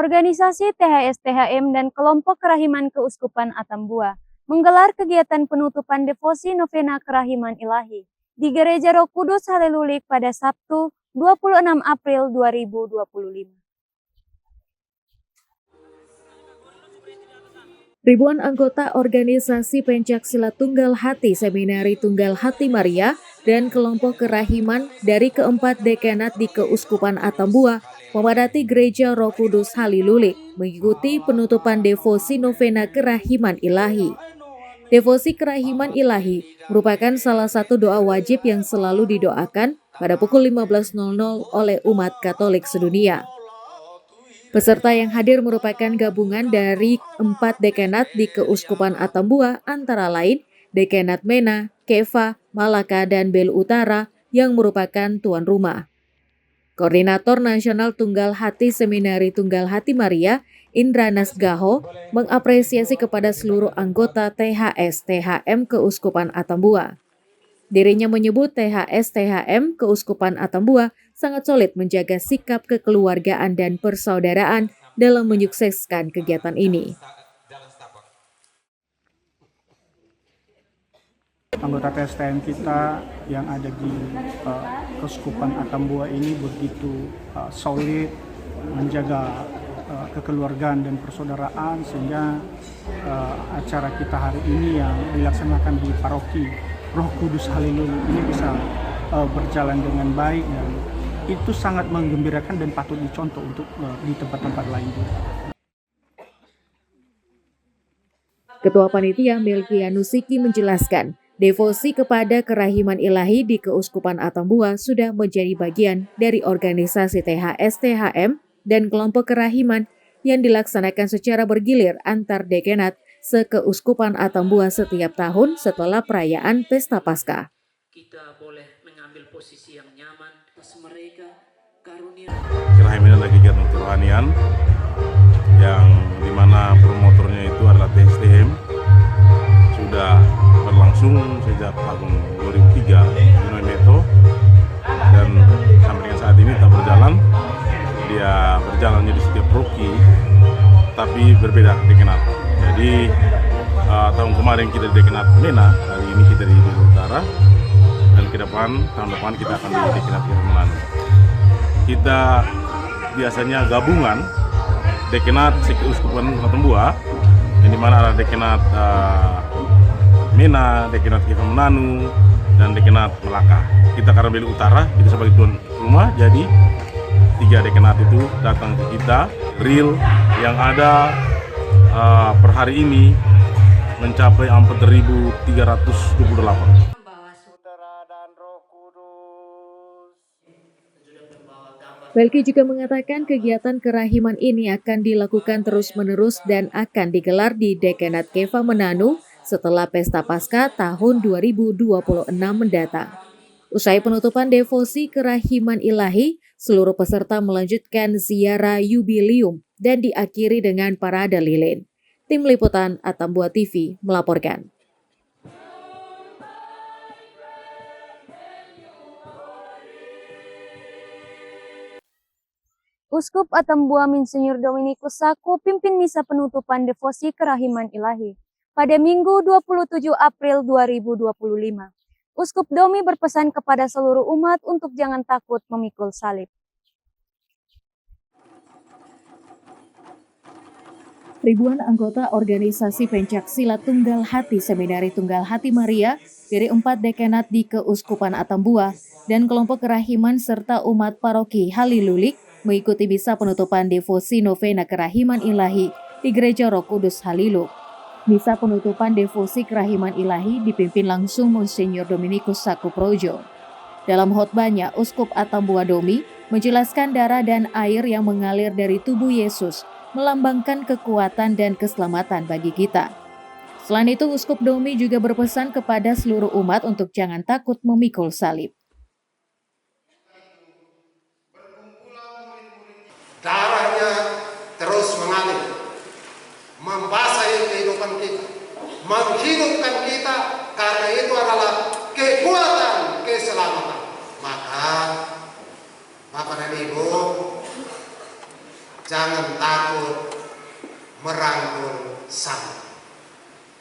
Organisasi THS-THM dan Kelompok Kerahiman Keuskupan Atambua menggelar kegiatan penutupan devosi novena Kerahiman Ilahi di Gereja Roh Kudus Halelulik pada Sabtu 26 April 2025. Ribuan anggota organisasi Pencaksilat Tunggal Hati Seminari Tunggal Hati Maria dan kelompok kerahiman dari keempat dekanat di Keuskupan Atambua memadati Gereja Roh Kudus Halelulik mengikuti penutupan devosi novena Kerahiman Ilahi. Devosi Kerahiman Ilahi merupakan salah satu doa wajib yang selalu didoakan pada pukul 15.00 oleh umat Katolik sedunia. Peserta yang hadir merupakan gabungan dari 4 dekanat di Keuskupan Atambua, antara lain Dekanat Mena, Keva, Malaka, dan Belu Utara yang merupakan tuan rumah. Koordinator Nasional Tunggal Hati Seminari Tunggal Hati Maria, Indra Nasgaho, mengapresiasi kepada seluruh anggota THS-THM Keuskupan Atambua. Dirinya menyebut THS-THM Keuskupan Atambua sangat solid menjaga sikap kekeluargaan dan persaudaraan dalam menyukseskan kegiatan ini. Anggota THS-THM kita yang ada di Keuskupan Atambua ini begitu solid menjaga kekeluargaan dan persaudaraan, sehingga acara kita hari ini yang dilaksanakan di paroki Roh Kudus Halelulik ini bisa berjalan dengan baik, dan itu sangat menggembirakan dan patut dicontoh untuk di tempat-tempat lain juga. Ketua Panitia Melkianus Siki menjelaskan, devosi kepada Kerahiman Ilahi di Keuskupan Atambua sudah menjadi bagian dari organisasi THS-THM dan kelompok kerahiman yang dilaksanakan secara bergilir antar dekanat se-Keuskupan Atambua setiap tahun setelah perayaan Pesta Paskah. Kita boleh mengambil posisi yang nyaman atas mereka, karunia. Kerahiman adalah kegiatan kerohanian yang dimana promotornya itu adalah THS-THM, sudah berlangsung sejak tahun 2003 di Meto, dan sampai dengan saat ini tak berjalan. Dia berjalannya di setiap paroki, tapi berbeda dekanat. Jadi tahun kemarin kita di dekanat Mena, hari ini kita di Belu Utara, dan ke depan tahun depan kita akan di dekanat Kerahiman. Kita biasanya gabungan dekanat Keuskupan Atambua, yang dimana ada dekanat Mena, dekanat Kerahiman, dan dekanat Malaka. Kita karena Belu Utara, kita sebagai tuan rumah, jadi 3 dekanat itu datang ke kita. Real yang ada per hari ini mencapai 4.328. Melki juga mengatakan kegiatan kerahiman ini akan dilakukan terus-menerus dan akan digelar di Dekanat Keva Menanu setelah Pesta Paskah tahun 2026 mendatang. Usai penutupan devosi Kerahiman Ilahi, seluruh peserta melanjutkan ziarah yubileum dan diakhiri dengan parade lilin. Tim Liputan Atambua TV melaporkan. Uskup Atambua Monsinyur Dominikus Saku pimpin misa penutupan devosi Kerahiman Ilahi pada Minggu 27 April 2025. Uskup Domi berpesan kepada seluruh umat untuk jangan takut memikul salib. Ribuan anggota organisasi Pencaksilat Tunggal Hati Seminari Tunggal Hati Maria dari 4 dekanat di Keuskupan Atambua dan kelompok kerahiman serta umat paroki Halelulik mengikuti misa penutupan devosi novena Kerahiman Ilahi di Gereja Roh Kudus Halelulik. Misa penutupan devosi Kerahiman Ilahi dipimpin langsung Monsinyur Dominikus Saku Projo. Dalam khotbahnya, Uskup Atambua Domi menjelaskan darah dan air yang mengalir dari tubuh Yesus melambangkan kekuatan dan keselamatan bagi kita. Selain itu, Uskup Domi juga berpesan kepada seluruh umat untuk jangan takut memikul salib. Darahnya terus mengalir, membasahi kehidupan kita, menghidupkan kita, karena itu adalah kekuatan keselamatan. Maka Bapak dan Ibu, Jangan takut merangkul salib.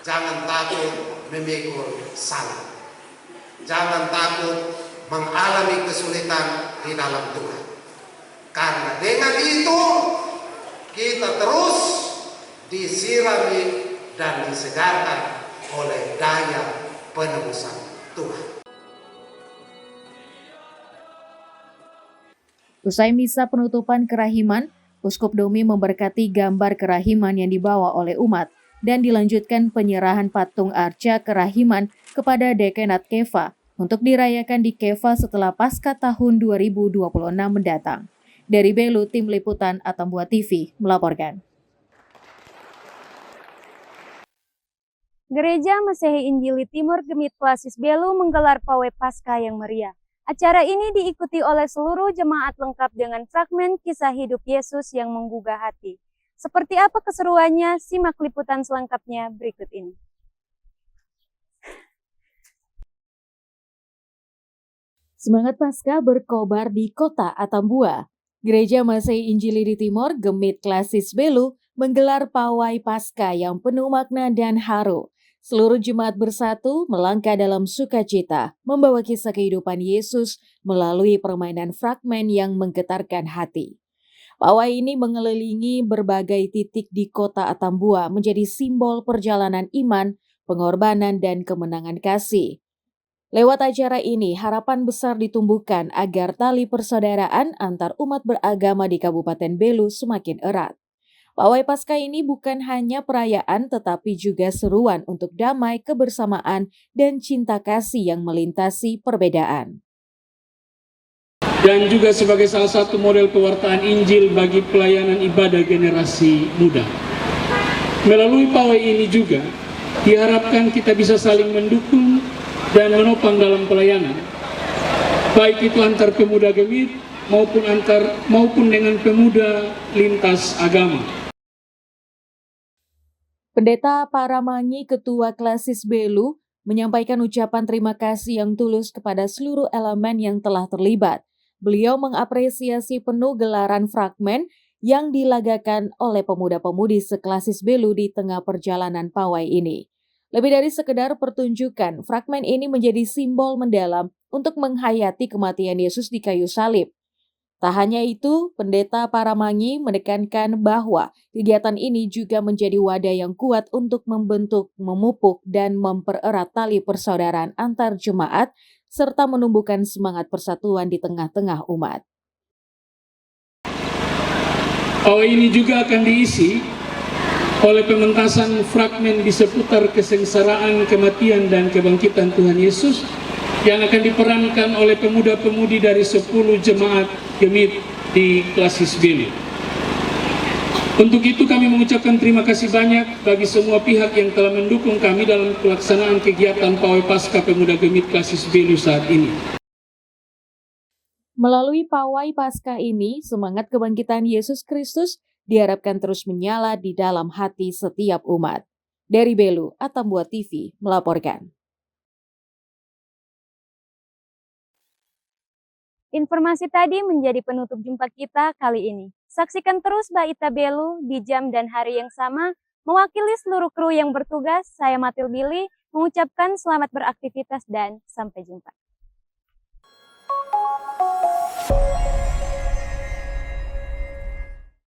Jangan takut memikul salib. Jangan takut mengalami kesulitan di dalam Tuhan. Karena dengan itu kita terus disirami dan disegarkan oleh daya penebusan Tuhan. Usai misa penutupan kerahiman, Uskup Domi memberkati gambar kerahiman yang dibawa oleh umat dan dilanjutkan penyerahan patung arca kerahiman kepada Dekenat Kefa untuk dirayakan di Kefa setelah Paskah tahun 2026 mendatang. Dari Belu, Tim Liputan Atambua TV melaporkan. Gereja Masehi Injili Timur Gemit Klasis Belu menggelar pawai Paskah yang meriah. Acara ini diikuti oleh seluruh jemaat lengkap dengan fragmen kisah hidup Yesus yang menggugah hati. Seperti apa keseruannya? Simak liputan selengkapnya berikut ini. Semangat Paskah berkobar di kota Atambua. Gereja Masehi Injili di Timor Gemit Klasis Belu menggelar pawai Paskah yang penuh makna dan haru. Seluruh jemaat bersatu melangkah dalam sukacita, membawa kisah kehidupan Yesus melalui permainan fragmen yang menggetarkan hati. Pawai ini mengelilingi berbagai titik di kota Atambua menjadi simbol perjalanan iman, pengorbanan, dan kemenangan kasih. Lewat acara ini, harapan besar ditumbuhkan agar tali persaudaraan antar umat beragama di Kabupaten Belu semakin erat. Pawai Paskah ini bukan hanya perayaan tetapi juga seruan untuk damai, kebersamaan, dan cinta kasih yang melintasi perbedaan. Dan juga sebagai salah satu model pewartaan Injil bagi pelayanan ibadah generasi muda. Melalui pawai ini juga diharapkan kita bisa saling mendukung dan menopang dalam pelayanan, baik itu antar pemuda Gemit maupun dengan pemuda lintas agama. Pendeta Paramangi, Ketua Klasis Belu, menyampaikan ucapan terima kasih yang tulus kepada seluruh elemen yang telah terlibat. Beliau mengapresiasi penuh gelaran fragmen yang dilagakan oleh pemuda-pemudi seklasis Belu di tengah perjalanan pawai ini. Lebih dari sekedar pertunjukan, fragmen ini menjadi simbol mendalam untuk menghayati kematian Yesus di kayu salib. Tak hanya itu, Pendeta Paramangi menekankan bahwa kegiatan ini juga menjadi wadah yang kuat untuk membentuk, memupuk, dan mempererat tali persaudaraan antar jemaat, serta menumbuhkan semangat persatuan di tengah-tengah umat. Pawai ini juga akan diisi oleh pementasan fragmen di seputar kesengsaraan, kematian, dan kebangkitan Tuhan Yesus yang akan diperankan oleh pemuda-pemudi dari 10 jemaat Gemit di Klasis Belu. Untuk itu kami mengucapkan terima kasih banyak bagi semua pihak yang telah mendukung kami dalam pelaksanaan kegiatan Pawai Paskah Pemuda Gemit Klasis Belu saat ini. Melalui Pawai Paskah ini, semangat kebangkitan Yesus Kristus diharapkan terus menyala di dalam hati setiap umat. Dari Belu, Atambua TV melaporkan. Informasi tadi menjadi penutup jumpa kita kali ini. Saksikan terus Baita Belu di jam dan hari yang sama. Mewakili seluruh kru yang bertugas, saya Matil Billy mengucapkan selamat beraktivitas dan sampai jumpa.